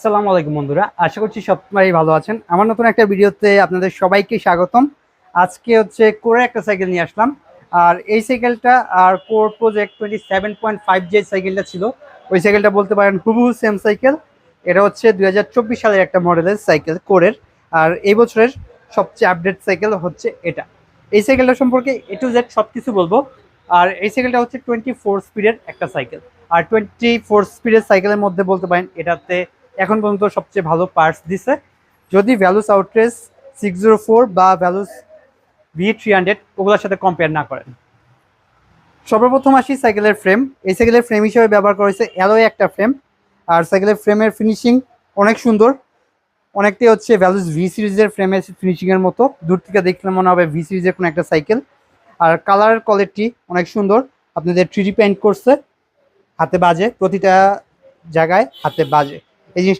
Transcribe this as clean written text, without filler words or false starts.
আসসালামু আলাইকুম বন্ধুরা, আশা করছি সবাই ভালো আছেন। আমার নতুন একটা ভিডিওতে আপনাদের সবাইকে স্বাগতম। আজকে হচ্ছে কোরের একটা সাইকেল নিয়ে আসলাম। আর এই সাইকেলটা আর কোর প্রজেক্ট 27.5 যে সাইকেলটা ছিল, ওই সাইকেলটা বলতে পারেন হুবহু সেম সাইকেল। এটা হচ্ছে 2024 সালের একটা মডেলের সাইকেল কোরের। আর এই বছরের সবচেয়ে আপডেট সাইকেল হচ্ছে এটা। এই সাইকেলটা সম্পর্কে এ টু জেড সব কিছু বলবো। আর এই সাইকেলটা হচ্ছে 24 স্পিডের একটা সাইকেল। আর 24 স্পিডের সাইকেলের মধ্যে বলতে পারেন এটাতে এখন পর্যন্ত সবচেয়ে ভালো পার্টস দিছে। যদি ভ্যালুস আউটরেস 604 বা ভ্যালুস V300 ওগুলোর সাথে কম্পেয়ার না করেন। সর্বপ্রথম আসি সাইকেলের ফ্রেম। এই সাইকেলের ফ্রেম হিসেবে ব্যবহার করা হয়েছে অ্যালয় একটা ফ্রেম। আর সাইকেলের ফ্রেমের ফিনিশিং অনেক সুন্দর, অনেকটাই হচ্ছে ভ্যালুস ভি সিরিজের ফ্রেমের ফিনিশিংয়ের মতো। দূর থেকে দেখলে মনে হবে ভি সিরিজের কোনো একটা সাইকেল। আর কালার কোয়ালিটি অনেক সুন্দর, আপনাদের 3D পেইন্ট করছে, হাতে বাজে, প্রতিটা জায়গায় হাতে বাজে। এই জিনিস